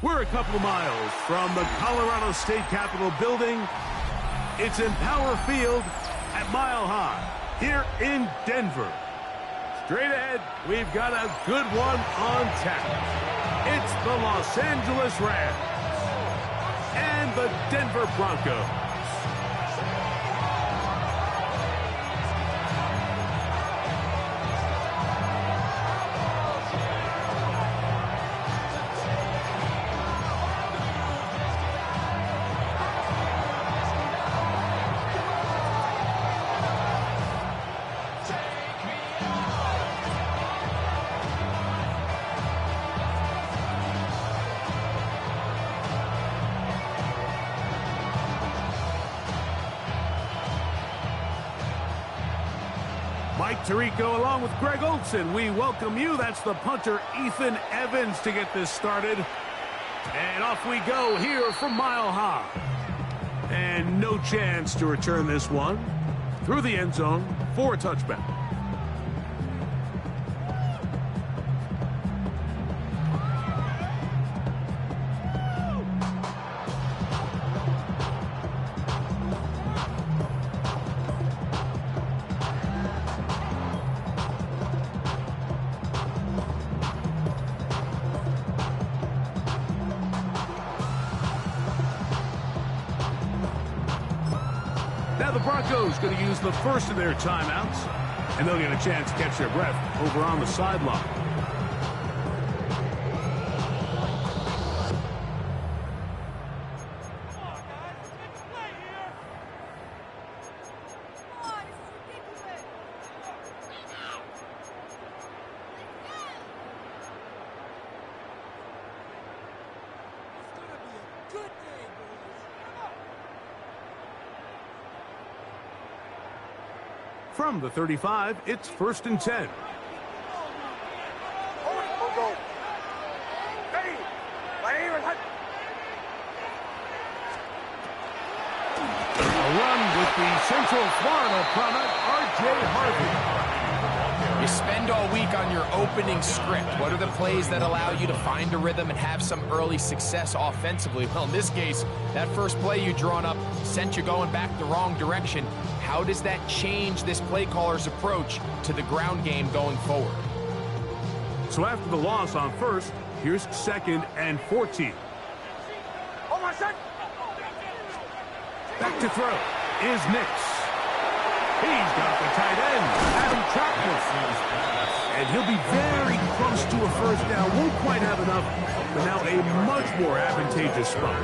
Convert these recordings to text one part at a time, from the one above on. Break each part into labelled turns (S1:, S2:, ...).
S1: We're a couple of miles from the Colorado State Capitol building. It's in Power Field at Mile High here in Denver. Straight ahead, we've got a good one on tap. It's the Los Angeles Rams and the Denver Broncos. Mike Tirico along with Greg Olson. We welcome you. That's the punter, Ethan Evans, to get this started. And off we go here from Mile High. And no chance to return this one through the end zone for a touchback. Now the Broncos going to use the first of their timeouts, and they'll get a chance to catch their breath over on the sideline. From the 35, it's 1st and 10. A run with the Central Florida product, R.J. Harvey.
S2: You spend all week on your opening script. What are the plays that allow you to find a rhythm and have some early success offensively? Well, in this case, that first play you drawn up sent you going back the wrong direction. How does that change this play caller's approach to the ground game going forward?
S1: So after the loss on first, here's 2nd and 14. Back to throw is Nix. He's got the tight end, Adam Chapman. And he'll be very close to a first down. Won't quite have enough, but now a much more advantageous spot.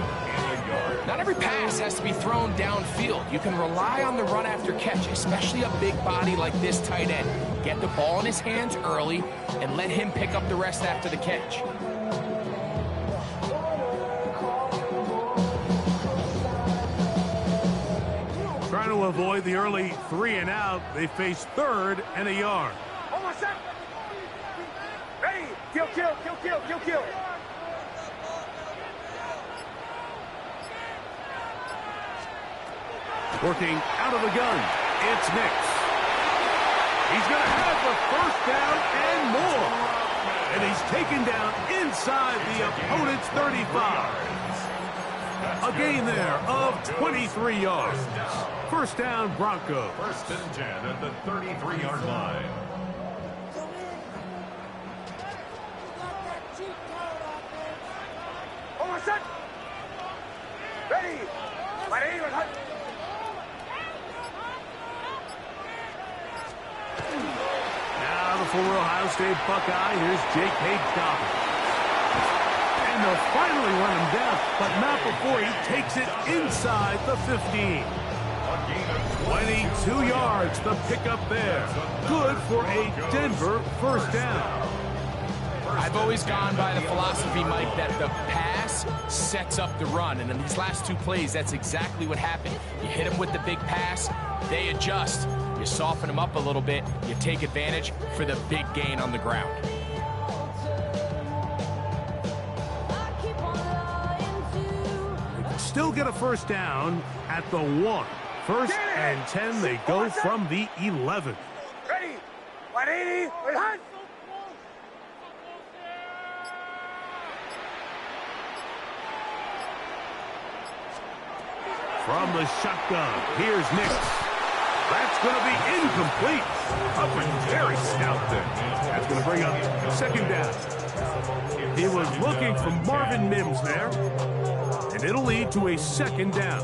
S2: Not every pass has to be thrown downfield. You can rely on the run after catch, especially a big body like this tight end. Get the ball in his hands early and let him pick up the rest after the catch.
S1: Trying to avoid the early 3 and out, they face 3rd and a yard.
S3: Ready, kill.
S1: Working out of the gun, it's Nix. He's going to have the first down and more. And he's taken down inside the opponent's 35. A gain there of 23 yards. First down, Broncos.
S4: 1st and 10 at the 33-yard line.
S3: Ready,
S1: Now the former Ohio State Buckeye, here's J.K. Dobbins. And they'll finally run him down, but not before he takes it inside the 15. 22 yards, the pickup there. Good for a Denver first down.
S2: I've always gone by the philosophy, Mike, that the pass sets up the run. And in these last 2 plays, that's exactly what happened. You hit them with the big pass, they adjust. You soften them up a little bit, you take advantage for the big gain on the ground.
S1: Still get a first down at the 1. 1st and 10, they go from the 11.
S3: Ready, 180,
S1: From the shotgun, here's Nix. That's going to be incomplete. Up and very stout there. That's going to bring up second down. He was looking for Marvin Mims there. And it'll lead to a second down.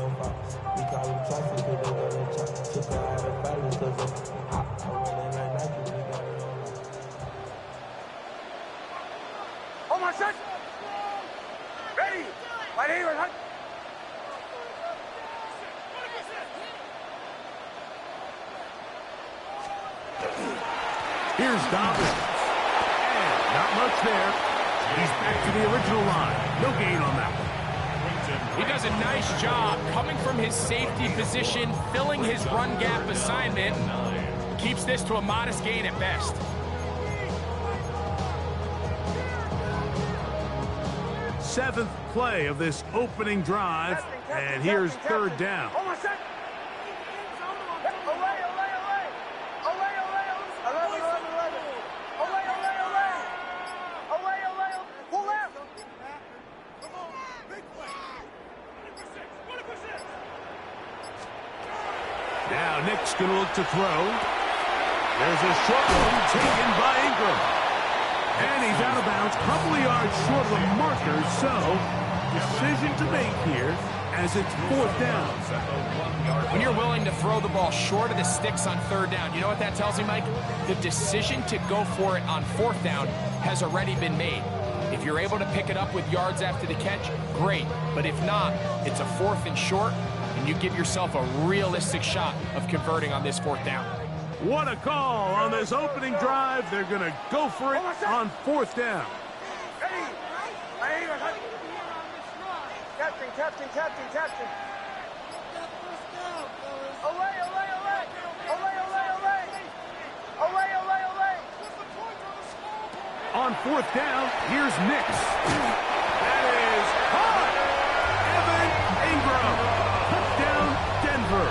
S3: Oh, my son! Ready! Right here, right.
S1: Here's Dobbins. And not much there. He's back to the original line. No gain on that one.
S2: He does a nice job coming from his safety position, filling his run gap assignment. Keeps this to a modest gain at best.
S1: Seventh play of this opening drive. And here's third down.
S3: Oh, my son!
S1: Now Nick's going to look to throw. There's a short one taken by Ingram. And he's out of bounds, a couple of yards short of the marker, so decision to make here as it's fourth down.
S2: When you're willing to throw the ball short of the sticks on third down, you know what that tells me, Mike? The decision to go for it on fourth down has already been made. If you're able to pick it up with yards after the catch, great. But if not, it's a fourth and short, and you give yourself a realistic shot of converting on this fourth down.
S1: What a call on this opening drive. They're going to go for it on fourth down.
S3: Ready! Right here, right. Captain. Away!
S1: On fourth down, here's Nix. That is caught. Evan Ingram. Touchdown, Denver.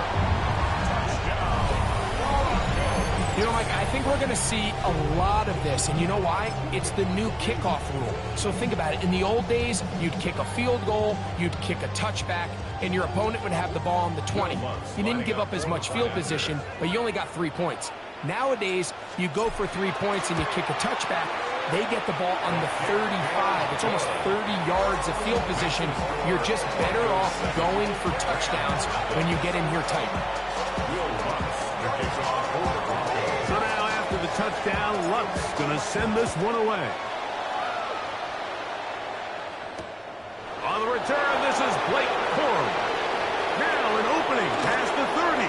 S2: You know, Mike, I think we're going to see a lot of this, and you know why? It's the new kickoff rule. So think about it. In the old days, you'd kick a field goal, you'd kick a touchback, and your opponent would have the ball on the 20. You didn't give up as much field position, but you only got 3 points. Nowadays, you go for 3 points and you kick a touchback, they get the ball on the 35. It's almost 30 yards of field position. You're just better off going for touchdowns when you get in here tight.
S1: So now after the touchdown, Luck's going to send this one away. On the return, this is Blake Corum. Now an opening past the 30.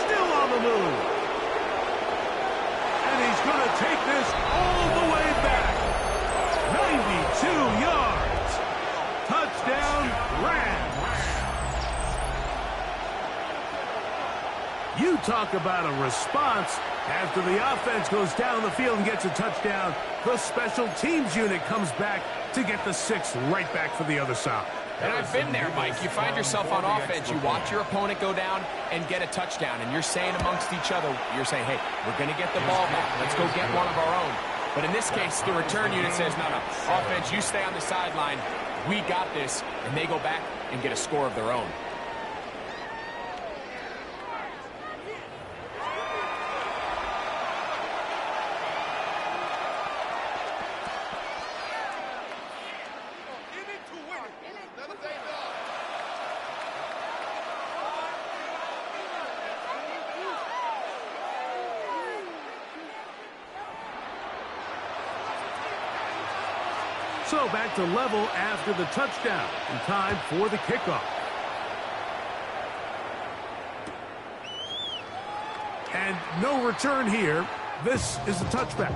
S1: Still on the move. And he's going to take this all the way back. 92 yards. Touchdown, Rams. You talk about a response. After the offense goes down the field and gets a touchdown, the special teams unit comes back to get the 6 right back for the other side.
S2: And I've been there, Mike. You find yourself on offense, you watch your opponent go down and get a touchdown, and you're saying amongst each other, you're saying, hey, we're going to get the ball back. Let's go get one of our own. But in this case, the return unit says, no, offense, you stay on the sideline. We got this. And they go back and get a score of their own.
S1: So back to level after the touchdown. In time for the kickoff. And no return here. This is a touchback.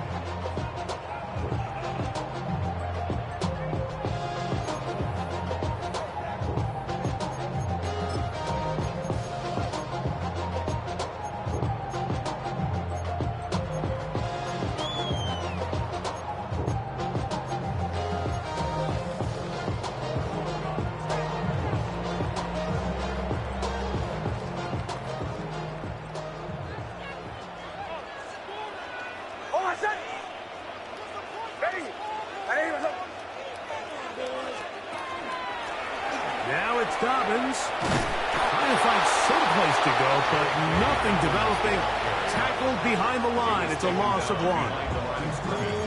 S1: Now it's Dobbins. Trying to find some place to go, but nothing developing. Tackled behind the line. It's a loss of 1.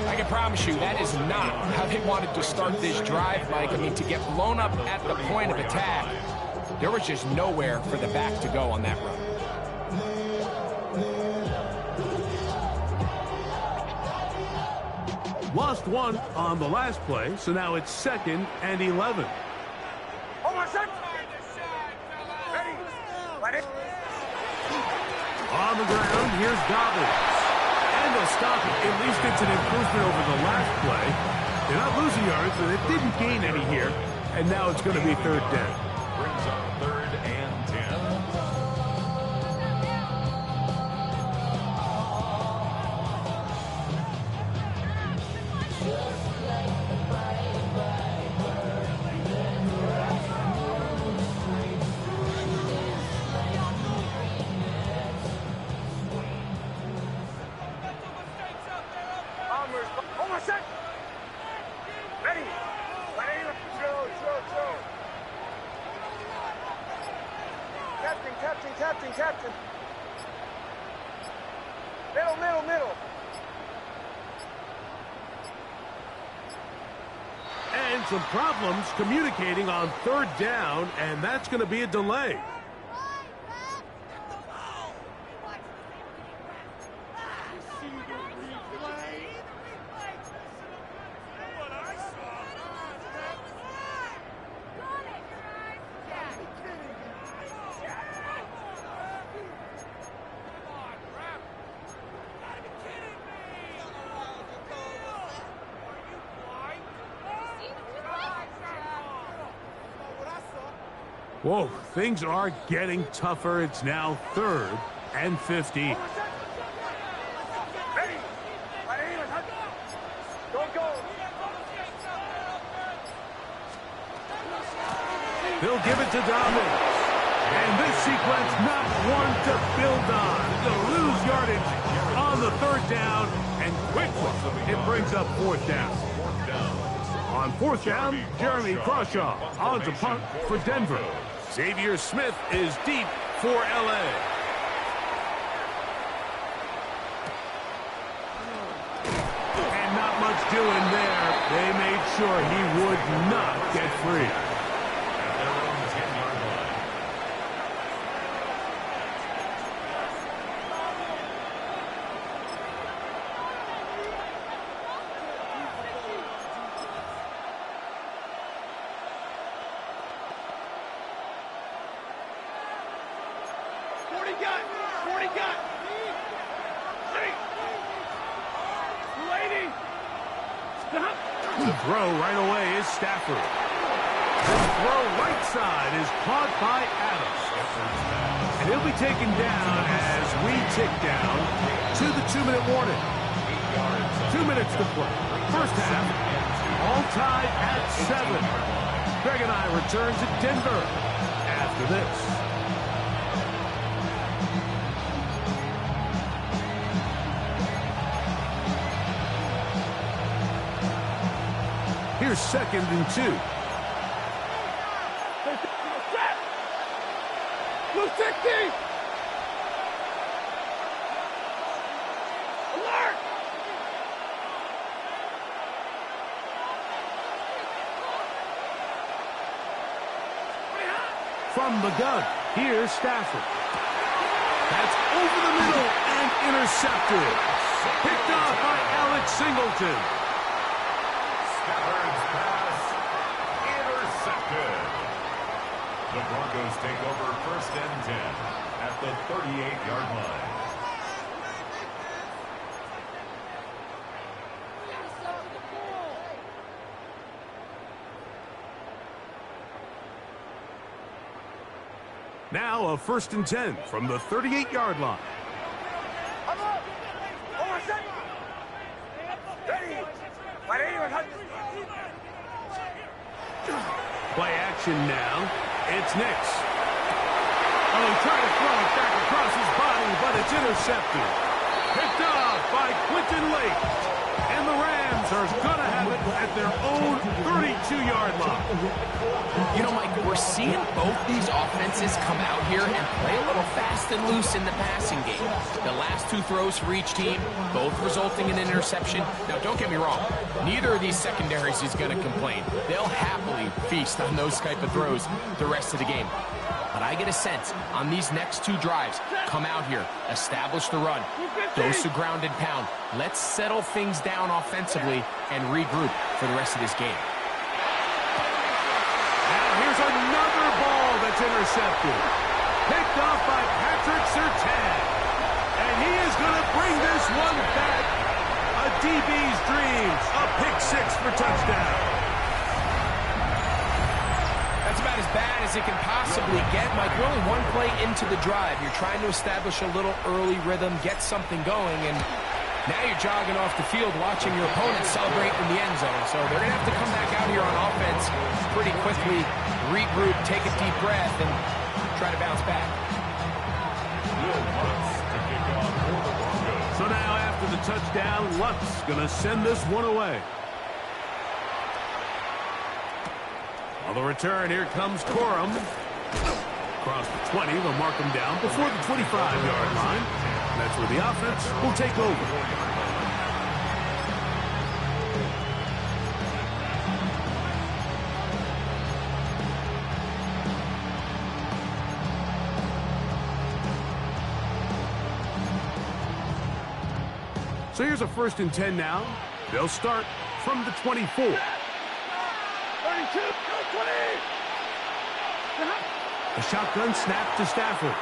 S2: I can promise you that is not how they wanted to start this drive, Mike. I mean, to get blown up at the point of attack, there was just nowhere for the back to go on that run.
S1: Lost 1 on the last play, so now it's 2nd and 11.
S3: Oh, my son! Ready? Ready?
S1: On the ground, here's Dobbins. And they'll stop it. At least it's an improvement over the last play. They're not losing yards, but it didn't gain any here. And now it's going to be 3rd down.
S4: Brings up 3rd and 10.
S3: Oh, my son! Ready? Ready? Throw. Captain. Middle.
S1: And some problems communicating on 3rd down, and that's going to be a delay. Whoa, things are getting tougher. It's now 3rd and 50.
S3: Ready? Don't go.
S1: They'll give it to Dobbins. And this sequence, not one to build on. They'll lose yardage on the 3rd down, and quickly it brings up 4th down. On 4th down, Jeremy Crawshaw on to punt for Denver. Xavier Smith is deep for L.A. And not much doing there. They made sure he would not get free.
S4: At their own 10-yard line.
S1: The throw right away is Stafford. This throw right side is caught by Adams. And he'll be taken down as we tick down to the 2-minute warning. 2 minutes to play. First half, all tied at 7. Greg and I return to Denver after this. Here's 2nd and 2.
S3: Blue 60! Alert!
S1: From the gun, here's Stafford. That's over the middle and intercepted. Picked off by Alex Singleton.
S4: Stafford's pass intercepted. The Broncos take over 1st and 10 at the 38-yard line.
S1: Now a 1st and 10 from the 38-yard line. Play action now. It's Nix. Oh, he tried to throw it back across his body, but it's intercepted. Picked off by Quentin Lake. And the Rams are going to have it at their own 32. 2-yard line.
S2: You know, Mike, we're seeing both these offenses come out here and play a little fast and loose in the passing game. The last 2 throws for each team, both resulting in an interception. Now, don't get me wrong. Neither of these secondaries is going to complain. They'll happily feast on those type of throws the rest of the game. But I get a sense on these next 2 drives, come out here, establish the run, dose of ground and pound. Let's settle things down offensively and regroup for the rest of this game.
S1: Now here's another ball that's intercepted. Picked off by Patrick Surtain. And he is going to bring this one back. A DB's dreams. A pick 6 for touchdown.
S2: That's about as bad as it can possibly get, Mike. We're only 1 play into the drive. You're trying to establish a little early rhythm, get something going, and now you're jogging off the field watching your opponent celebrate in the end zone. So they're going to have to come back out here on offense pretty quickly, regroup, take a deep breath, and try to bounce back.
S1: So now after the touchdown, Lutz going to send this one away. On the return, here comes Corum. Across the 20, they'll mark him down before the 25-yard line. That's where the offense will take over. So here's a 1st and 10 now. They'll start from the 24.
S3: 32, 20.
S1: A shotgun snap to Stafford.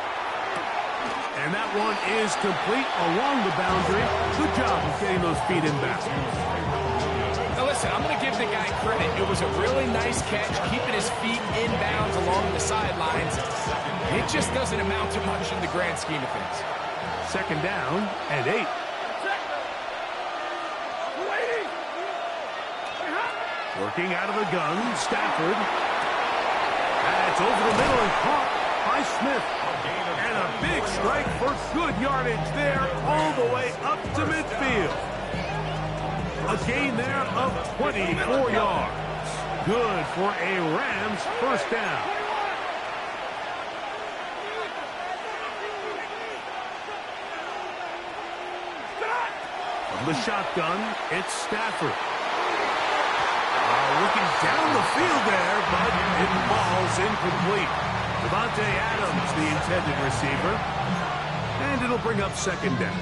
S1: And that one is complete along the boundary. Good job of getting those feet in back.
S2: Now listen, I'm going to give the guy credit. It was a really nice catch, keeping his feet in bounds along the sidelines. It just doesn't amount to much in the grand scheme of things.
S1: 2nd down and 8. Working out of the gun, Stafford. That's over the middle and caught by Smith. And a big strike for good yardage there all the way up to midfield. A gain there of 24 yards. Good for a Rams 1st down. From the shotgun, it's Stafford. Looking down the field there, but it falls incomplete. Devontae Adams, the intended receiver. And it'll bring up 2nd down.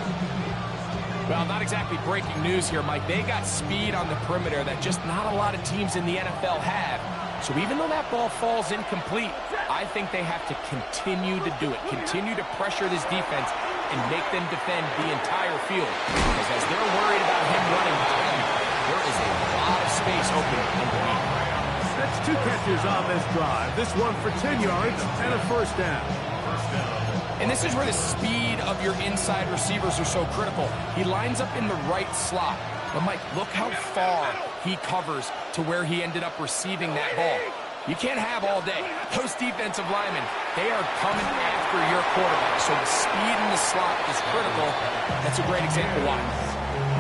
S2: Well, not exactly breaking news here, Mike. They got speed on the perimeter that just not a lot of teams in the NFL have. So even though that ball falls incomplete, I think they have to continue to do it. Continue to pressure this defense and make them defend the entire field. Because as they're worried about him running by them, there is a lot of space open underneath.
S1: That's 2 catches on this drive. This one for 10 yards and a 1st down.
S2: And this is where the speed of your inside receivers are so critical. He lines up in the right slot. But, Mike, look how far he covers to where he ended up receiving that ball. You can't have all day. Those defensive linemen, they are coming after your quarterback. So the speed in the slot is critical. That's a great example why.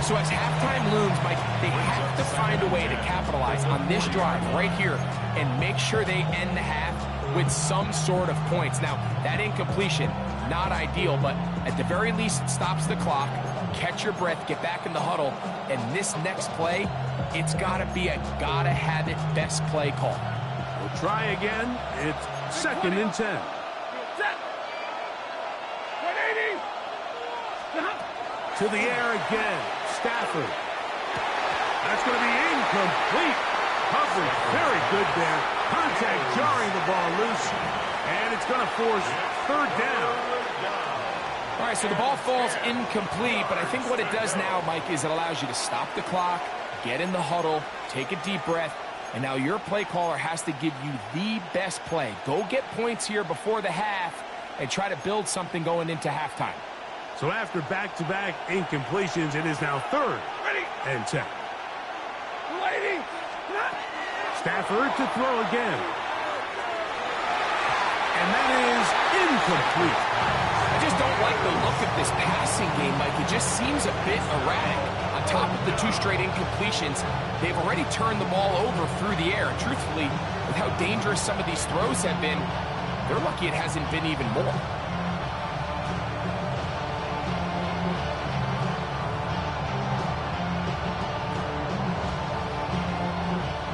S2: So as halftime looms, Mike, they have to find a way to capitalize on this drive right here and make sure they end the half with some sort of points. Now, that incompletion, not ideal, but at the very least, it stops the clock. Catch your breath, get back in the huddle, and this next play, it's got to be a gotta-have-it best play call.
S1: We'll try again. It's 2nd and 10. To the air again. Stafford. That's going to be incomplete. Coverage very good there. Contact jarring the ball loose. And it's going to force 3rd down.
S2: All right, so the ball falls incomplete, but I think what it does now, Mike, is it allows you to stop the clock, get in the huddle, take a deep breath, and now your play caller has to give you the best play. Go get points here before the half and try to build something going into halftime.
S1: So after back-to-back incompletions, it is now 3rd and 10. Stafford to throw again. And that is incomplete.
S2: I just don't like the look of this passing game, Mike. It just seems a bit erratic. On top of the 2 straight incompletions, they've already turned the ball over through the air. And truthfully, with how dangerous some of these throws have been, they're lucky it hasn't been even more.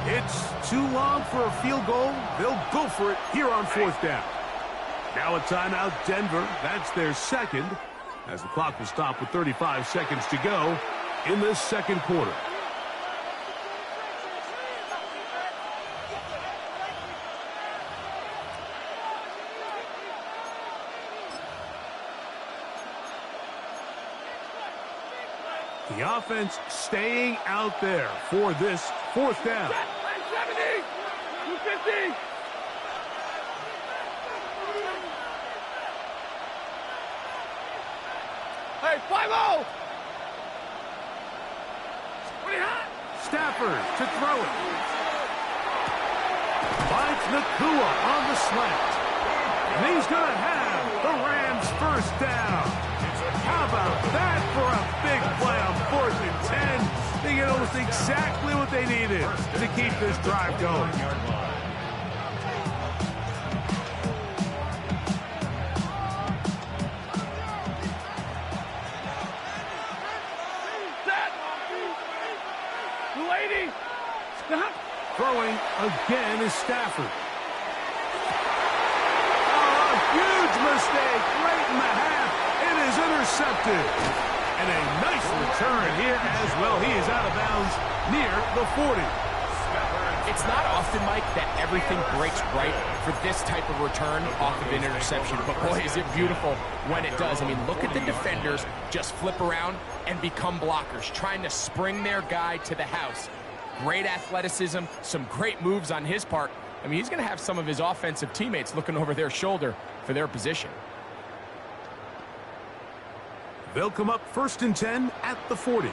S1: It's too long for a field goal. They'll go for it here on 4th down. Now a timeout, Denver. That's their second, as the clock will stop with 35 seconds to go in this second quarter. The offense staying out there for this 4th down.
S3: 70, 250. Hey, 5-0. What do you have?
S1: Stafford to throw it. Finds Nakua on the slant. And he's going to have the Rams first down. How about that for a big play on 4th and 10? They get almost exactly what they needed to keep this drive going. Throwing again is Stafford. Oh, a huge mistake right in the half. It is intercepted. And a nice return here as well. He is out of bounds near the 40.
S2: It's not often, Mike, that everything breaks right for this type of return off of an interception. But boy, is it beautiful when it does. I mean, look at the defenders just flip around and become blockers, trying to spring their guy to the house. Great athleticism, some great moves on his part. I mean, he's going to have some of his offensive teammates looking over their shoulder for their position.
S1: They'll come up 1st and 10 at the 40.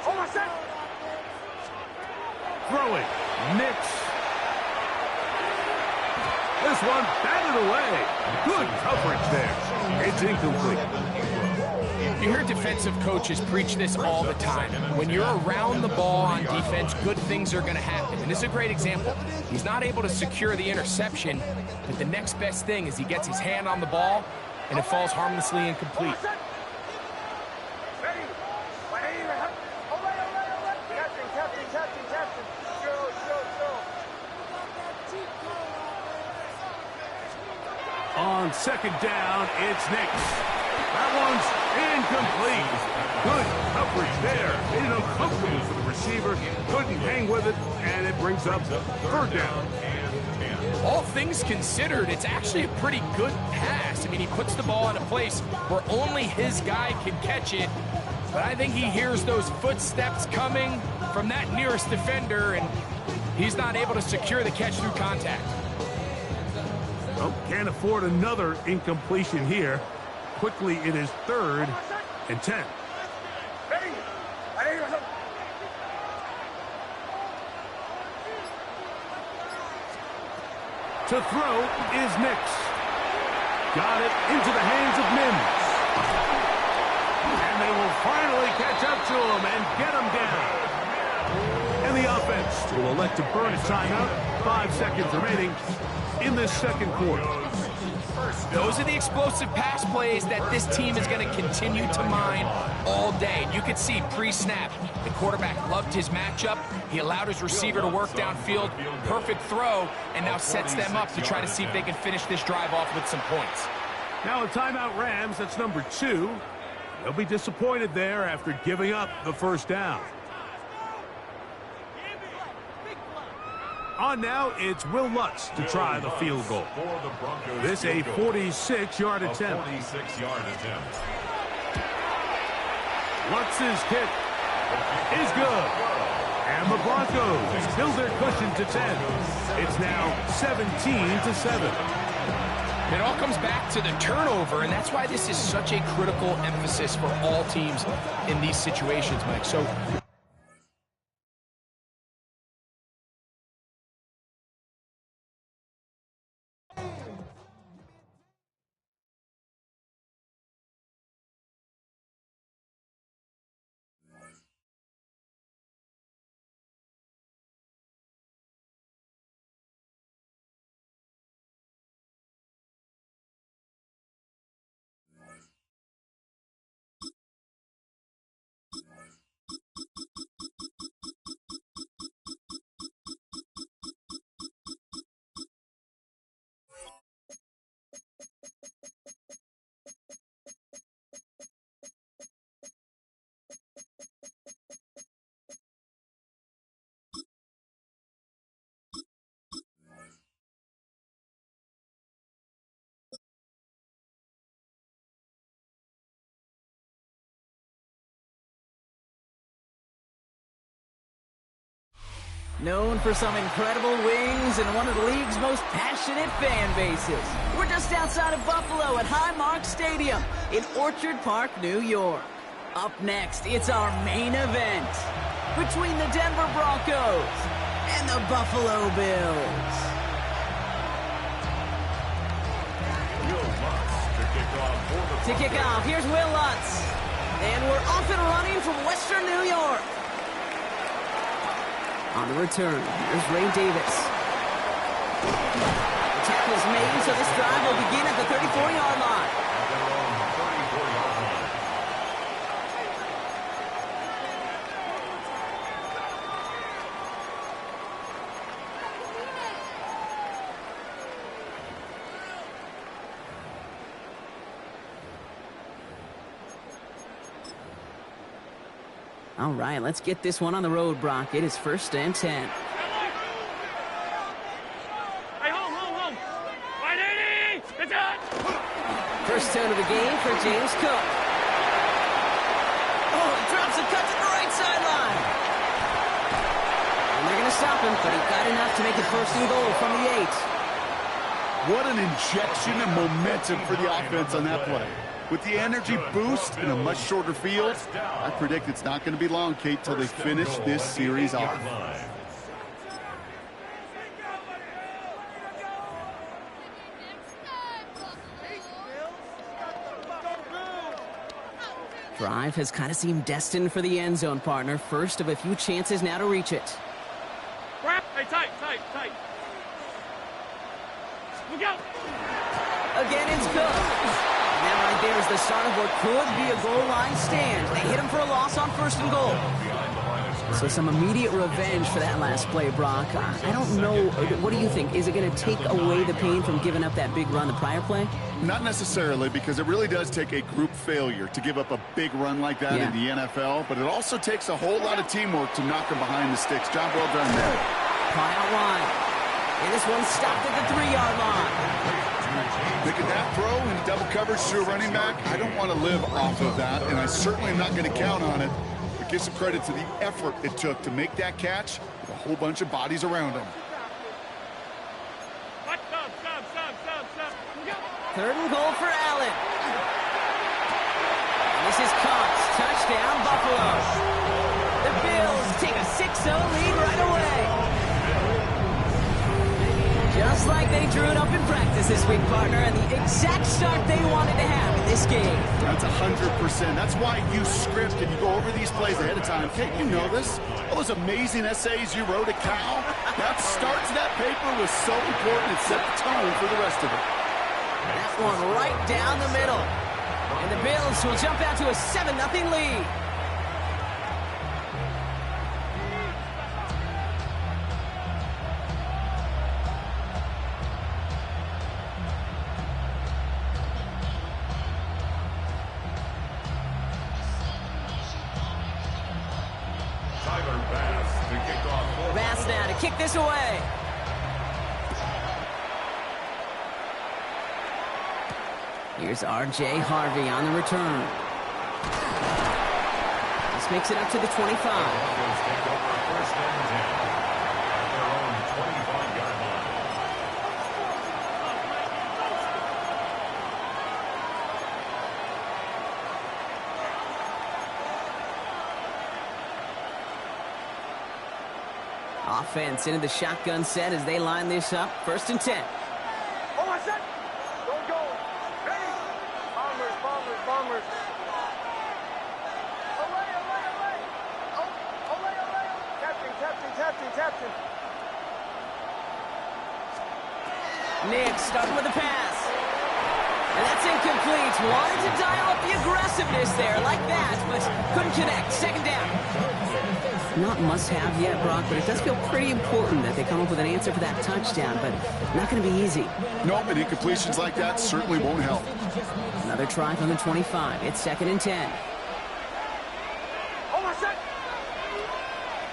S3: Oh, my son.
S1: Throwing. Nix. This one batted away. Good coverage there. It's incomplete.
S2: You hear defensive coaches preach this all the time. When you're around the ball on defense, good things are going to happen. And this is a great example. He's not able to secure the interception, but the next best thing is he gets his hand on the ball, and it falls harmlessly incomplete.
S1: On 2nd down, it's Nix. That one's incomplete. Good coverage there. Made it uncomfortable for the receiver. Couldn't hang with it, and it brings up 3rd down.
S2: All things considered, it's actually a pretty good pass. I mean, he puts the ball in a place where only his guy can catch it. But I think he hears those footsteps coming from that nearest defender, and he's not able to secure the catch through contact.
S1: Well, can't afford another incompletion here. Quickly, it is 3rd and 10. To throw is Nix. Got it into the hands of Mims. And they will finally catch up to him and get him down. And the offense will elect to burn a timeout. 5 seconds remaining in this second quarter.
S2: Those are the explosive pass plays that this team is going to continue to mine all day. And you could see pre-snap, the quarterback loved his matchup. He allowed his receiver to work downfield. Perfect throw, and now sets them up to try to see if they can finish this drive off with some points.
S1: Now a timeout Rams, that's number 2. They'll be disappointed there after giving up the first down. On now, it's Will Lutz to try the field goal. This a 46-yard attempt. Lutz's kick is good. And the Broncos build their cushion to 10. It's now 17-7.
S2: It all comes back to the turnover, and that's why this is such a critical emphasis for all teams in these situations, Mike. So
S5: Known for some incredible wings and one of the league's most passionate fan bases. We're just outside of Buffalo at Highmark Stadium in Orchard Park, New York. Up next, it's our main event between the Denver Broncos and the Buffalo Bills. To kick off, here's Will Lutz. And we're off and running from Western New York. On the return, here's Ray Davis. The tackle is made, so this drive will begin at the 34-yard line. All right, let's get this one on the road, Brock. It is 1st and 10.
S3: Hey, home. 180! It's on!
S5: First down of the game for James Cook. Oh, he drops a cut to the right sideline. And they're going to stop him, but he got enough to make it 1st and goal from the 8.
S6: What an injection of momentum for the offense on that play. With the energy boost in a much shorter field, I predict it's not going to be long, Kate, till they finish this series off.
S5: Drive has kind of seemed destined for the end zone, partner. First of a few chances now to reach it.
S3: Hey, tight. Look out!
S5: Again, it's Cook. And that right there is the start of what could be a goal line stand. They hit him for a loss on 1st and goal. So some immediate revenge for that last play, Brock. I don't know. What do you think? Is it going to take away the pain from giving up that big run the prior play?
S6: Not necessarily, because it really does take a group failure to give up a big run like that in the NFL, but it also takes a whole lot of teamwork to knock them behind the sticks. Job well done there.
S5: Pie out wide. And this one stopped at the 3-yard line.
S6: Making that throw in double coverage to a running back, I don't want to live off of that, and I certainly am not going to count on it. But give some credit to the effort it took to make that catch with a whole bunch of bodies around him.
S3: Stop.
S5: 3rd and goal for Allen. And this is caught. Touchdown, Buffalo. The Bills take a 6-0 lead right away. Just like they drew it up in practice this week, partner, and the exact start they wanted to have in this game.
S6: That's 100%. That's why you script and you go over these plays ahead of time. Can't you know this? All those amazing essays you wrote at Cal, that start to that paper was so important. It set the tone for the rest of it.
S5: That one right down the middle. And the Bills will jump out to a 7-0 lead. Bass now to kick this away. Here's R.J. Harvey on the return. This makes it up to the 25. Offense into the shotgun set as they line this up. 1st and 10.
S3: Oh, my son! Don't go! Ready! Bombers! Away! Captain!
S5: Nick starting with the pass. And that's incomplete. Wanted to dial up the aggressiveness there like that, but couldn't connect. 2nd down. Not must-have yet, Brock, but it does feel pretty important that they come up with an answer for that touchdown, but not going to be easy.
S6: Nope, and incompletions like that certainly won't help.
S5: Another try from the 25. It's 2nd and 10.
S3: Oh, my son!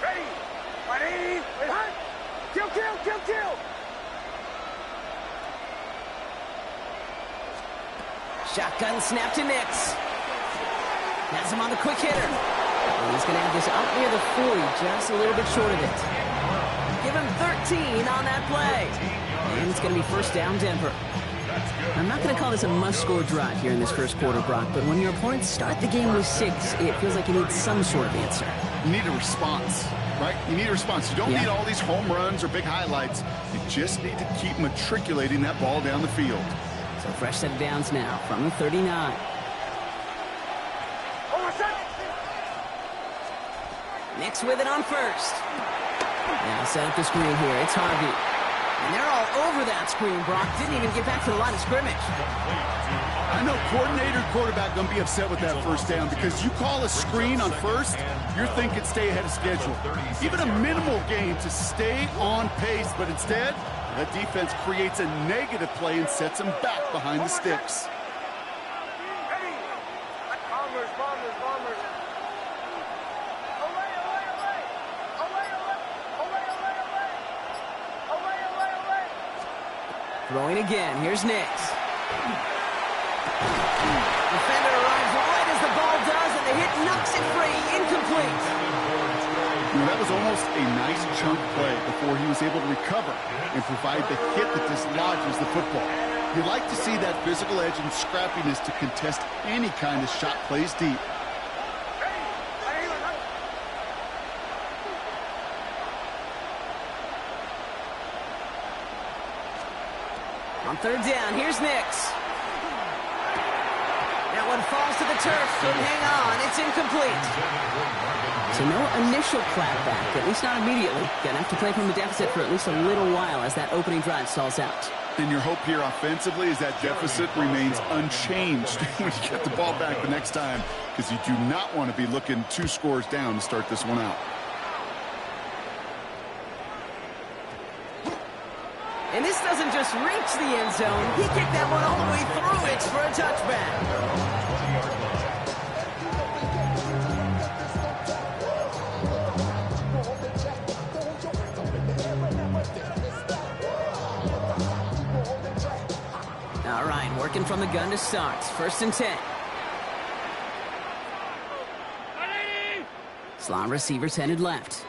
S3: Ready! 180! Wait, hunt! Kill!
S5: Shotgun snap to Nix. Has him on the quick hitter. And he's going to have this up near the 40, just a little bit short of it. Give him 13 on that play. And it's going to be first down, Denver. I'm not going to call this a must-score drive here in this first quarter, Brock, but when your opponents start the game with 6, it feels like you need some sort of answer.
S6: You need a response, right? You need a response. You don't need all these home runs or big highlights. You just need to keep matriculating that ball down the field.
S5: So fresh set of downs now from the 39. Nix with it on first. Now set up the screen here. It's Harvey. And they're all over that screen, Brock. Didn't even get back to the line of scrimmage.
S6: I know coordinator and quarterback going to be upset with that first down because you call a screen on first, you're thinking stay ahead of schedule. Even a minimal gain to stay on pace, but instead, that defense creates a negative play and sets them back behind the sticks.
S5: Throwing again. Here's Nix. Defender arrives right as the ball does, and the hit knocks it free. Incomplete.
S6: That was almost a nice chunk play before he was able to recover and provide the hit that dislodges the football. You like to see that physical edge and scrappiness to contest any kind of shot plays deep.
S5: On third down, here's Nix. That one falls to the turf. Couldn't hang on. It's incomplete. So no initial clapback, at least not immediately. Gonna have to play from the deficit for at least a little while as that opening drive stalls out.
S6: And your hope here offensively is that deficit remains unchanged when you get the ball back the next time, because you do not want to be looking 2 scores down to start this one out.
S5: And this doesn't just reach the end zone. He kicked that one all the way through it for a touchback. All right, working from the gun to start. First and 10. Slot receivers headed left.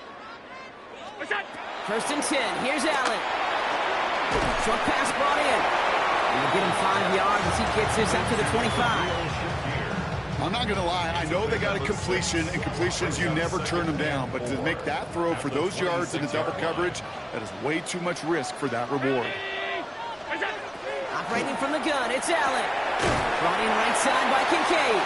S5: First and 10. Here's Allen. Short pass brought in. And we'll get him 5 yards as he gets this up to the 25.
S6: I'm not going to lie. I know they got a completion, and completions, you never turn them down. But to make that throw for those yards in the double coverage, that is way too much risk for that reward.
S5: Operating from the gun, it's Allen. Brought in right side by Kincaid.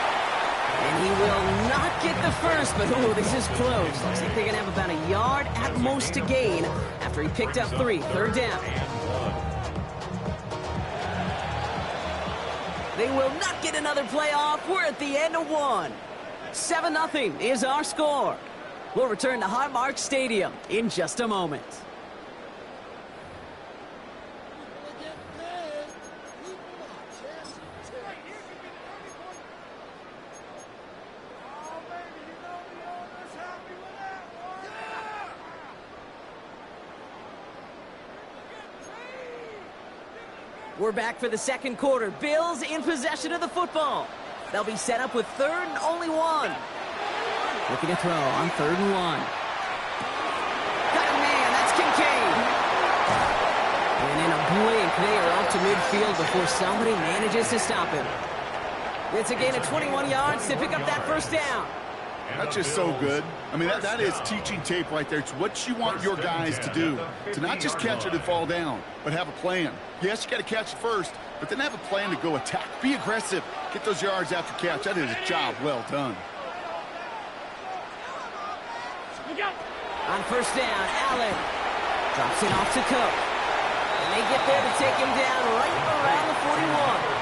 S5: And he will not get the first, but oh, this is close. Looks like they're going to have about a yard at most to gain after he picked up 3. Third down. They will not get another play off. We're at the end of 1. 7-0 is our score. We'll return to Highmark Stadium in just a moment. We're back for the second quarter. Bills in possession of the football. They'll be set up with 3rd and only 1. Looking to throw on 3rd and 1. Got a man. That's Kincaid. And in a blink, they are up to midfield before somebody manages to stop him. It's a gain of 21 yards to pick up that first down.
S6: That's just so good. I mean, that is teaching tape right there. It's what you want your guys to do. To not just catch it and fall down, but have a plan. Yes, you got to catch it first, but then have a plan to go attack. Be aggressive. Get those yards after catch. That is a job well done.
S5: On first down, Allen drops it off to Cook. And they get there to take him down right around the 41.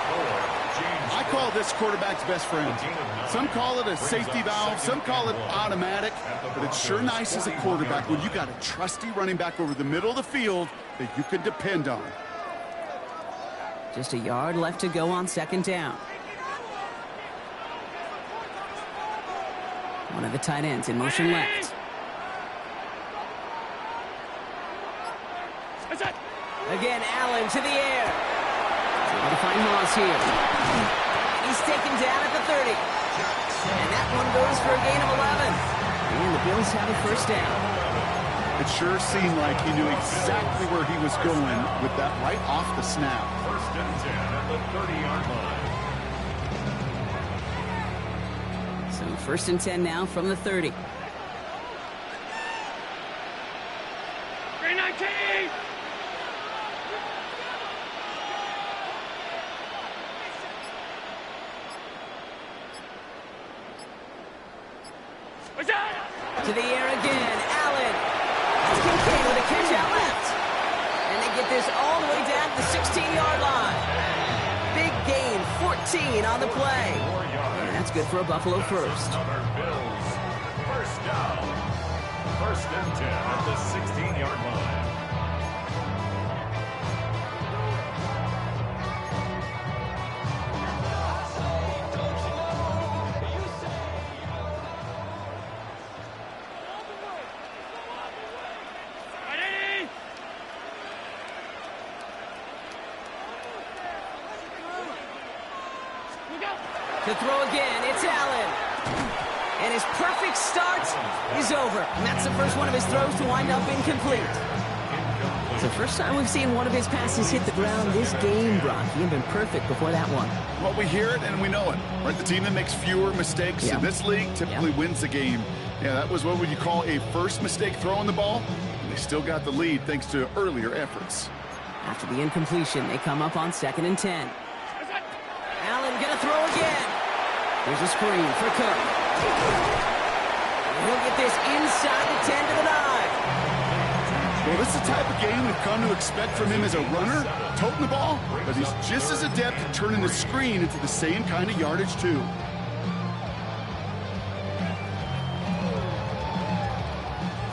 S6: I call this quarterback's best friend. Some call it a safety valve, some call it automatic, but it's sure nice as a quarterback when you got a trusty running back over the middle of the field that you can depend on.
S5: Just a yard left to go on second down. One of the tight ends in motion left. Again, Allen to the air. Trying to find Moss here. He's taken down at the 30. And that one goes for a gain of 11. And the Bills have a first down.
S6: It sure seemed like he knew exactly where he was going with that right off the snap.
S4: First and 10 at the 30-yard line.
S5: So first and 10 now from the 30.
S3: 319!
S5: To the air again, Allen. That's Kincaid with a catch out left. And they get this all the way down to the 16-yard line. Big gain, 14 on the play. And that's good for a Buffalo first.
S4: Bills. First down. First and 10 at the 16-yard line.
S5: To throw again, it's Allen. And his perfect start is over. And that's the first one of his throws to wind up incomplete. It's the first time we've seen one of his passes hit the ground this game, Brock. He had been perfect before that one.
S6: Well, we hear it and we know it. Right? The team that makes fewer mistakes in this league typically wins the game. Yeah, that was what would you call a first mistake throwing the ball. And they still got the lead thanks to earlier efforts.
S5: After the incompletion, they come up on 2nd and 10. Allen gonna throw again. Here's a screen for Cook. He'll get this inside the 10 to the 9.
S6: Well, this is the type of game we've come to expect from him as a runner, toting the ball, but he's just as adept at turning the screen into the same kind of yardage, too.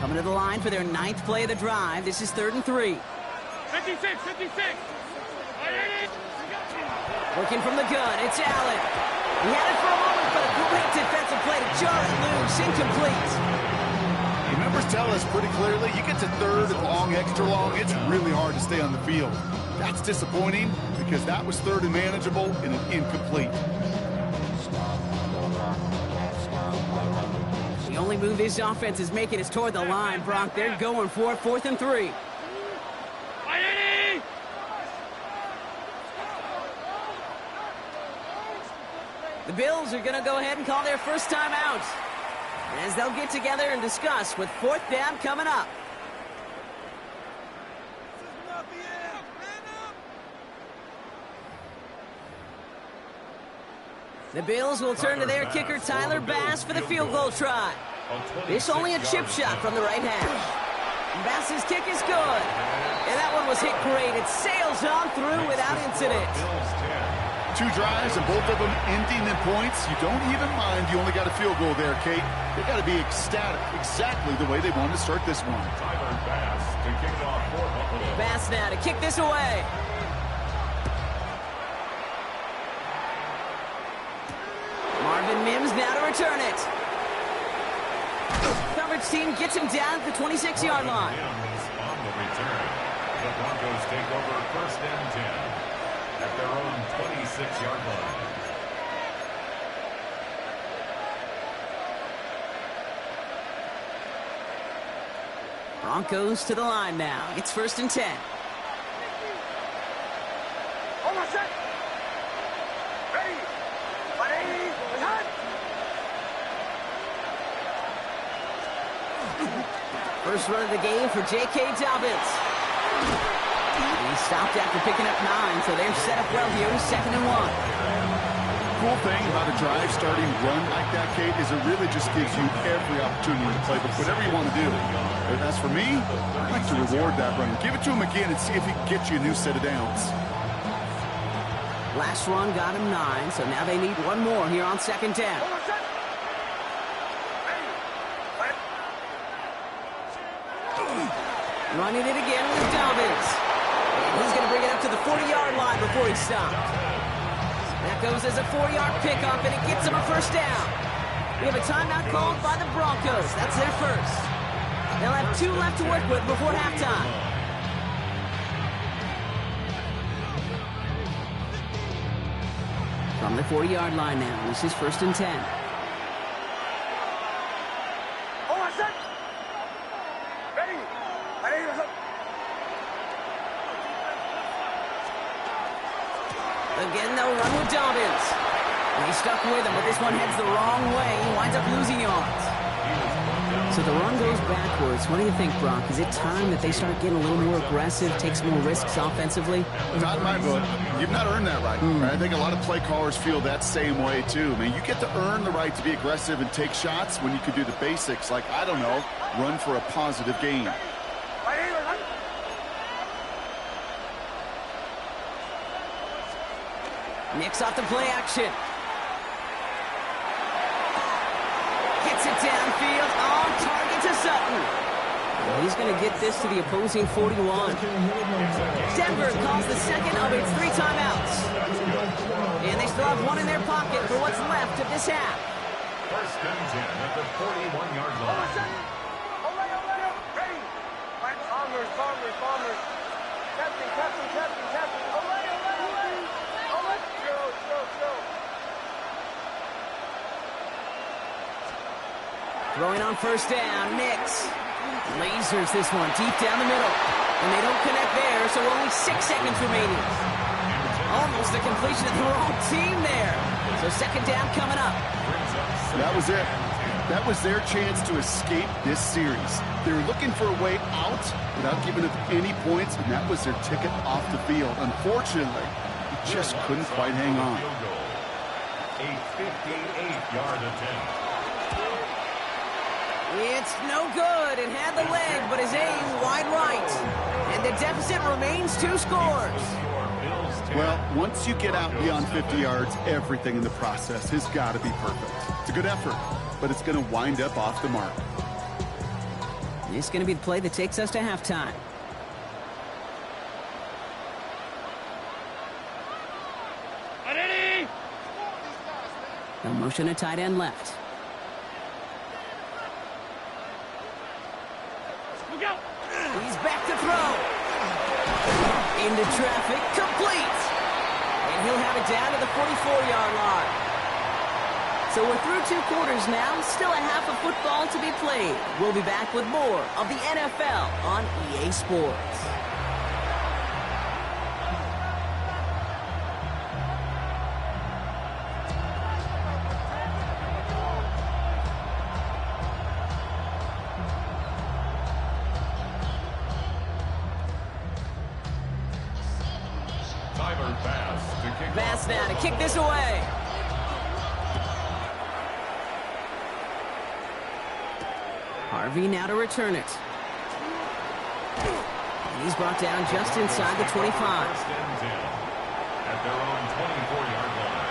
S5: Coming to the line for their 9th play of the drive. This is 3rd and 3.
S3: 56, 56!
S5: Working from the gun, it's Allen. He had it for a moment, but a great defensive play to jar it loose, incomplete.
S6: The numbers tell us pretty clearly, you get to 3rd and long, extra long, it's really hard to stay on the field. That's disappointing because that was 3rd and manageable and an incomplete.
S5: The only move this offense is making is toward the line, Brock. They're going for it, 4th and 3. The Bills are going to go ahead and call their first time out as they'll get together and discuss with 4th down coming up. The Bills will turn to their kicker, Tyler Bass, for the field goal try. This only a chip shot from the right hash. Bass's kick is good. And that one was hit great. It sails on through without incident.
S6: 2 drives and both of them ending in points. You don't even mind you only got a field goal there, Kate. They got to be ecstatic, exactly the way they wanted to start this one.
S4: Tyler Bass to kick it off for Buffalo.
S5: Bass now to kick this away. Marvin Mims now to return it. Coverage team gets him down at the 26-yard line.
S4: Mims on the return. The Broncos take over first and 10. At their own 26-yard line.
S5: Broncos to the line now. It's 1st and 10.
S3: Hold on, set! Ready! 180!
S5: First run of the game for J.K. Dobbins. He stopped after picking up 9, so they're set up well here. 2nd and 1.
S6: Cool thing about a drive starting run like that, Kate, is it really just gives you every opportunity to play with whatever you want to do. But as for me, I like to reward that runner. Give it to him again and see if he can get you a new set of downs.
S5: Last run got him 9, so now they need one more here on 2nd down.
S3: Hold on, set!
S5: Running it again with Dobbins. And he's going to bring it up to the 40-yard line before he stopped. That goes as a 4-yard pickup, and it gets him a first down. We have a timeout called by the Broncos. That's their first. They'll have 2 left to work with before halftime. From the 40-yard line now, this is 1st and 10.
S3: Hold on, set! Ready!
S5: Again, they'll run with Dobbins. And he stuck with him, but this one heads the wrong way. He winds up losing yards. So the run goes backwards. What do you think, Brock? Is it time that they start getting a little more aggressive, take some more risks offensively?
S6: Not in my book. You've not earned that right. Right? I think a lot of play callers feel that same way, too. I mean, you get to earn the right to be aggressive and take shots when you can do the basics, like, I don't know, run for a positive gain.
S5: Nix off the play action. Gets it downfield. On target to Sutton. Well, he's going to get this to the opposing 41. Denver calls the second of its 3 timeouts. And they still have one in their pocket for what's left of this half.
S4: First and 10 at the 41-yard line.
S3: Ready. Farmers. Captain.
S5: Throwing on first down, Nix. Lasers this one deep down the middle. And they don't connect there, so only 6 seconds remaining. Almost a completion of the wrong team there. So second down coming up.
S6: That was it. That was their chance to escape this series. They were looking for a way out without giving up any points, and that was their ticket off the field. Unfortunately, he just couldn't quite hang on.
S4: A 58-yard attempt.
S5: It's no good. It had the leg, but his aim wide right. And the deficit remains 2 scores.
S6: Well, once you get out beyond 50 yards, everything in the process has got to be perfect. It's a good effort, but it's going to wind up off the mark.
S5: This is going to be the play that takes us to halftime. No motion, a tight end left. He's back to throw. Into traffic, complete. And he'll have it down to the 44-yard line. So we're through 2 quarters now. Still a half of football to be played. We'll be back with more of the NFL on EA Sports. Pass now to kick this away. Harvey now to return it. And he's brought down just inside the 25.
S4: First and 10 at their own 24-yard line.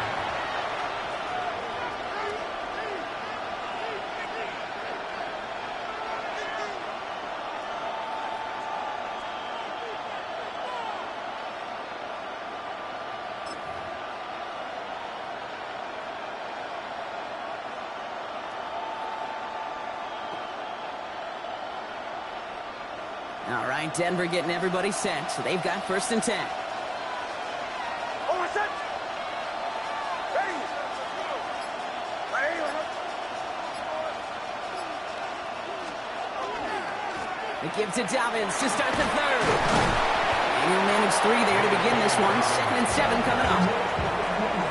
S5: All right, Denver getting everybody set. So they've got first and 10.
S3: Over set. Ready.
S5: They give to Dobbins to start the third. And he'll manage 3 there to begin this one. 2nd and 7 coming up.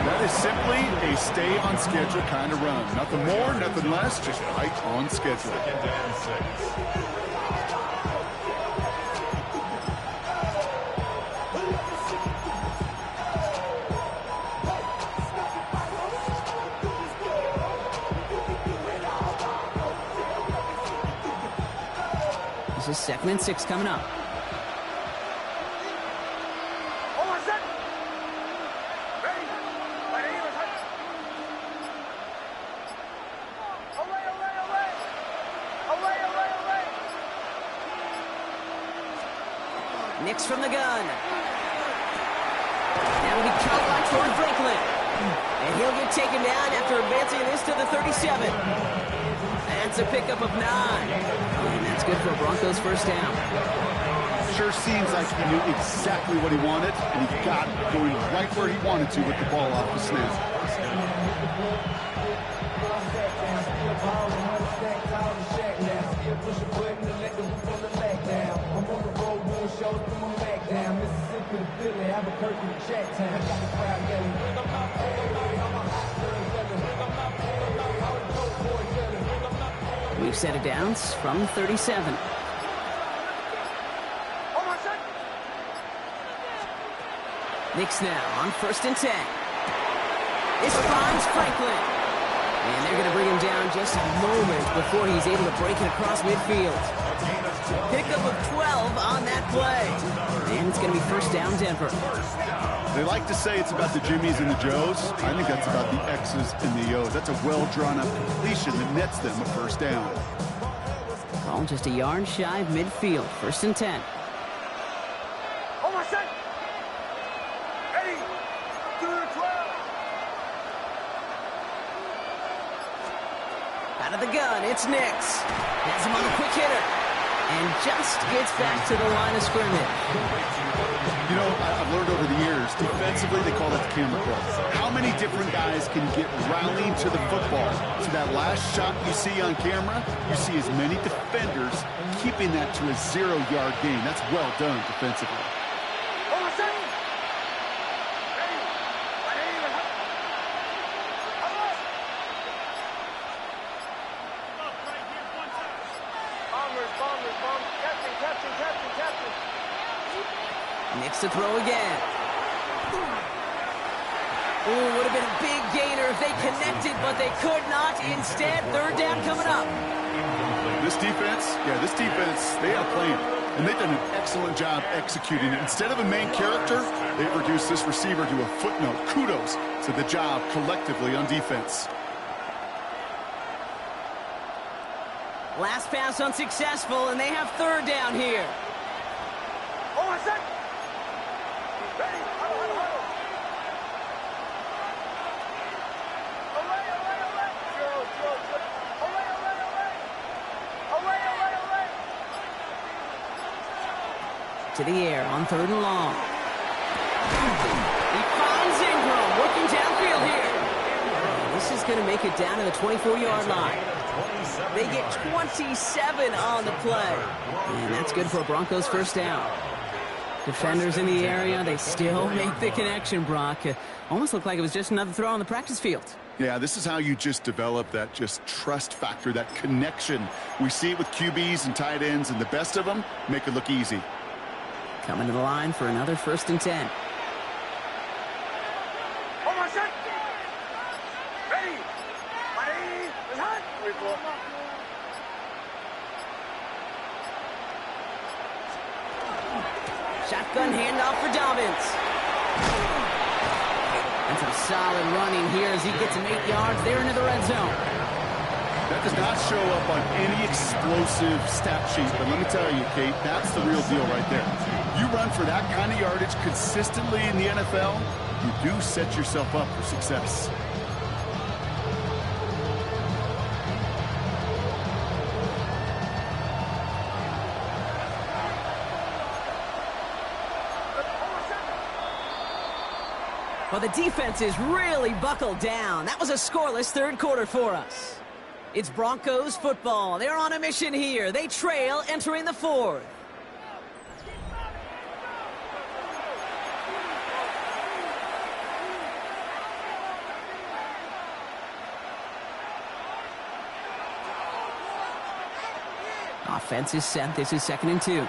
S6: That is simply a stay-on-schedule kind of run. Nothing more, nothing less, just right on schedule.
S4: Second and 6.
S5: This is 2nd and 6 coming up.
S3: Over set. Ready. Away.
S5: Nix from the gun. That'll be caught by Troy Franklin. And he'll get taken down after advancing this to the 37. That's a pickup of 9. And that's good for a Broncos first down.
S6: Sure seems like he knew exactly what he wanted, and he got it going right where he wanted to with the ball off the snap.
S5: We've set it down from 37. Knicks now on 1st and 10. This finds Franklin. And they're going to bring him down just a moment before he's able to break it across midfield. Pickup of 12 on that play. And it's going to be 1st down Denver.
S6: They like to say it's about the Jimmies and the Joes. I think that's about the X's and the O's. That's a well-drawn-up completion that nets them a 1st down.
S5: Call just a yard shy of midfield. 1st and 10. Out of the gun, it's Knicks. Has him on a quick hitter. And just gets back to the line of scrimmage.
S6: You know, I've learned over the years, defensively, they call that the camera play. How many different guys can get rallied to the football? So that last shot you see on camera, you see as many defenders keeping that to a 0-yard gain. That's well done defensively.
S5: Knicks to throw again. Ooh, would have been a big gainer if they connected, but they could not. Instead, 3rd down coming up.
S6: This defense, they have a plan. And they've done an excellent job executing it. Instead of a main character, they've reduced this receiver to a footnote. Kudos to the job collectively on defense.
S5: Last pass unsuccessful, and they have 3rd down here. To the air on 3rd and long. He finds Ingram working downfield here. This is going to make it down to the 24-yard line. They get 27 on the play. And that's good for a Broncos 1st down. Defenders in the area, they still make the connection, Brock. Almost looked like it was just another throw on the practice field.
S6: Yeah, this is how you just develop that just trust factor, that connection. We see it with QBs and tight ends, and the best of them make it look easy.
S5: Coming to the line for another 1st and 10. Shotgun handoff for Dobbins. And some solid running here as he gets him 8 yards. They're into the red zone.
S6: That does not show up on any explosive stat sheet, but let me tell you, Kate, that's the real deal right there. You run for that kind of yardage consistently in the NFL, you do set yourself up for success.
S5: Well, the defense is really buckled down. That was a scoreless 3rd quarter for us. It's Broncos football. They're on a mission here. They trail entering the 4th. Offense is set. This is 2nd and 2.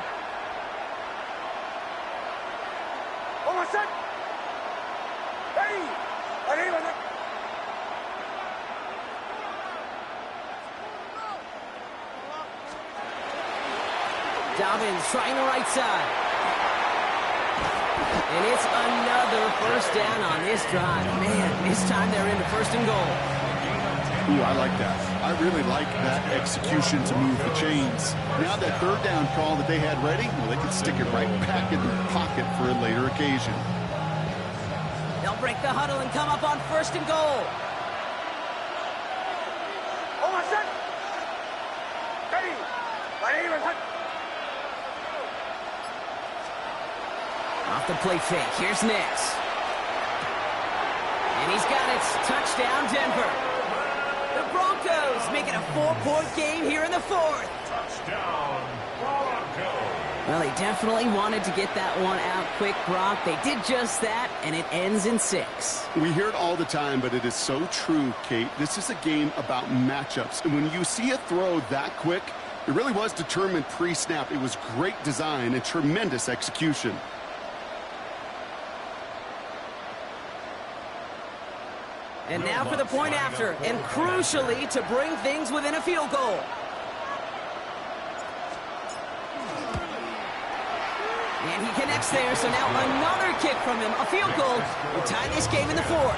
S5: Dobbins trying the right side. And it's another 1st down on this drive. Man, this time they're into 1st and goal.
S6: Ooh, I like that. I really like that execution to move the chains. Now that 3rd down call that they had ready, well, they can stick it right back in their pocket for a later occasion.
S5: They'll break the huddle and come up on 1st and goal. Off the play fake. Here's Nix. And he's got it. Touchdown, Denver. The Broncos make it a 4-point game here in the 4th.
S4: Touchdown, Broncos.
S5: Well, they definitely wanted to get that one out quick, Brock. They did just that, and it ends in 6.
S6: We hear it all the time, but it is so true, Kate. This is a game about matchups. And when you see a throw that quick, it really was determined pre-snap. It was great design and tremendous execution.
S5: And now for the point after, and crucially to bring things within a field goal. And he connects there, so now another kick from him. A field goal will tie this game in the 4th.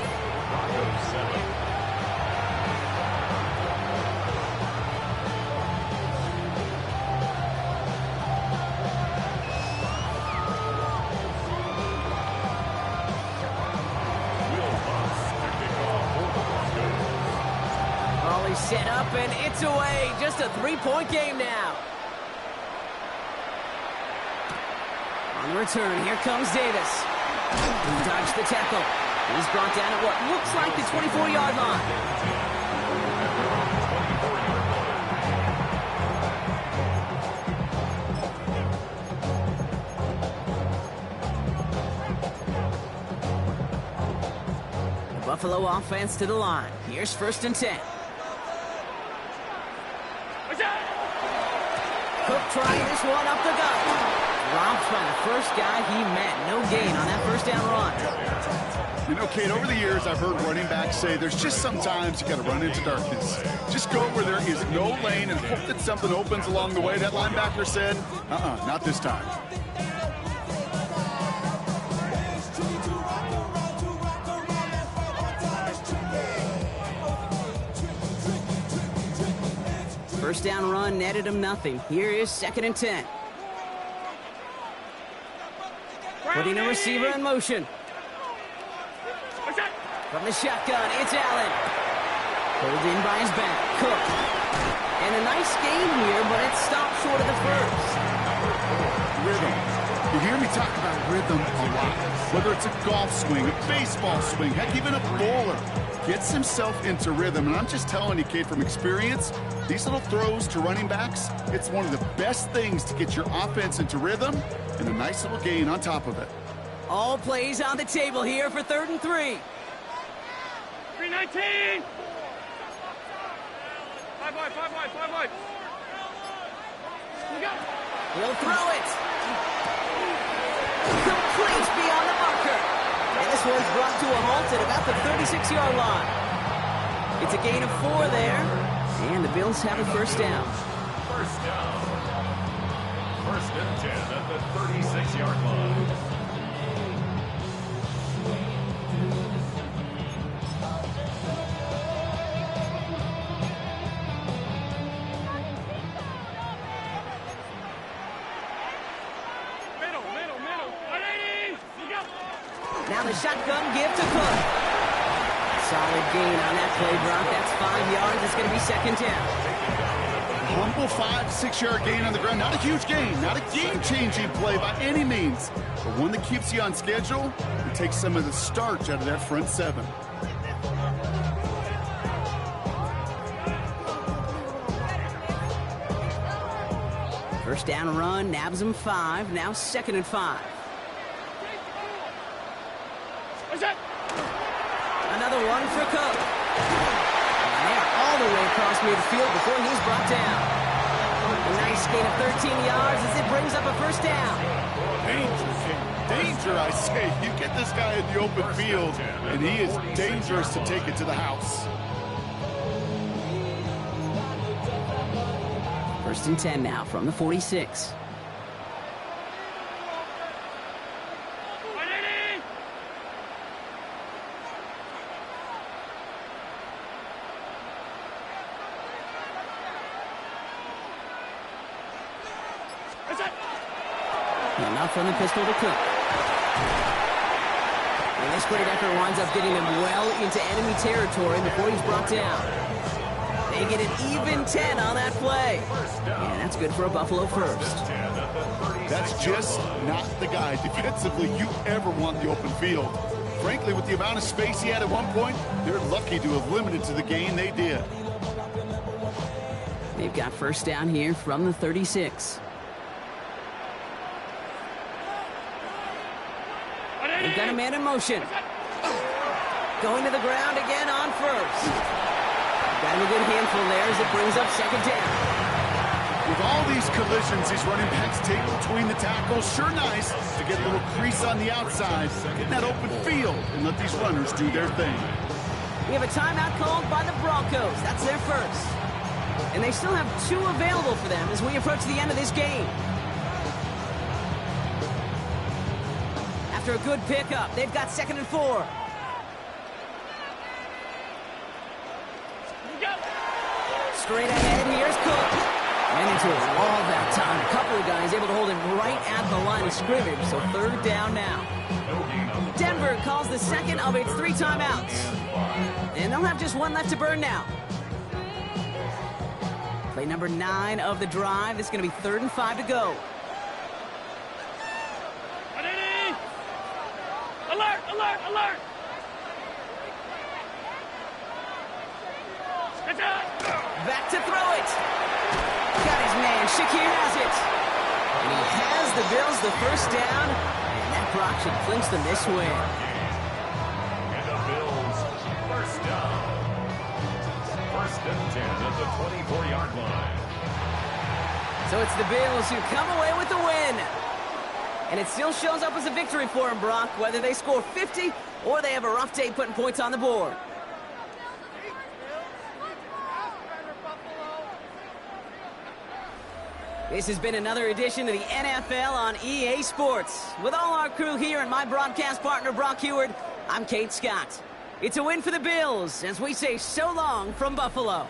S5: Ball is set up, and it's away. Just a 3-point game now. On the return, here comes Davis. He dodged the tackle. He's brought down at what looks like the 24-yard line. The Buffalo offense to the line. Here's 1st and 10. Cook trying this one up the gut. Dropped by the first guy he met. No gain on that 1st down run.
S6: You know, Kate, over the years, I've heard running backs say there's just sometimes you got to run into darkness. Just go where there is no lane and hope that something opens along the way. That linebacker said, not this time.
S5: First down run netted him nothing. Here is 2nd and 10. Putting a receiver in motion. From the shotgun, it's Allen. Pulled in by his back. Cook. And a nice game here, but it stopped short of the 1st.
S6: Rhythm. You hear me talk about rhythm a lot. Whether it's a golf swing, a baseball swing, heck, even a bowler gets himself into rhythm. And I'm just telling you, Kate, from experience, these little throws to running backs, it's one of the best things to get your offense into rhythm and a nice little gain on top of it.
S5: All plays on the table here for 3rd and 3.
S3: 319! 5 wide, 5 wide, 5 wide.
S5: He'll throw it. Complete beyond the marker. And this one's brought to a halt at about the 36-yard line. It's a gain of 4 there. And the Bills have a 1st down.
S4: 1st down. 1st and 10 at the 36-yard line.
S5: Now the shotgun give to Cook. Solid gain on that play, Brock. That's 5 yards. It's going to be 2nd down.
S6: Humble 5-6-yard gain on the ground. Not a huge gain. Not a game-changing play by any means. But one that keeps you on schedule and takes some of the starch out of that front 7.
S5: First down run, nabs him 5. Now 2nd and 5. Another one for Cook. And they're all the way across midfield before he's brought down. A nice gain of 13 yards as it brings up a 1st down.
S6: Danger, I say. You get this guy in the open field, and he is dangerous to take it to the house.
S5: 1st and 10 now from the 46. Enough from the pistol to Cook. And this great effort winds up getting him well into enemy territory before he's brought down. They get an even 10 on that play. And that's good for a Buffalo 1st.
S6: That's just not the guy defensively you ever want the open field. Frankly, with the amount of space he had at one point, they're lucky to have limited to the gain they did.
S5: They've got 1st down here from the 36. They've got a man in motion. Going to the ground again on first. Got him a good handful there as it brings up second down.
S6: With all these collisions, he's running Peck's tape between the tackles. Sure nice to get a little crease on the outside, get in that open field, and let these runners do their thing.
S5: We have a timeout called by the Broncos. That's their first. And they still have 2 available for them as we approach the end of this game. After a good pickup, they've got 2nd and 4. Straight ahead, here's Cook. Ran into a wall that time. A couple of guys able to hold him right at the line of scrimmage, so 3rd down now. Denver calls the second of its 3 timeouts. And they'll have just 1 left to burn now. Play number 9 of the drive. This is going to be 3rd and 5 to go.
S3: Alert! Alert! Alert!
S5: Back to throw it. Got his man. Shakir has it. And he has the Bills the first down. And that block should clinch them this win.
S4: And the Bills first down. 1st and 10 at the 24-yard line.
S5: So it's the Bills who come away with the win. And it still shows up as a victory for them, Brock, whether they score 50 or they have a rough day putting points on the board. This has been another edition of the NFL on EA Sports. With all our crew here and my broadcast partner, Brock Heward, I'm Kate Scott. It's a win for the Bills as we say so long from Buffalo.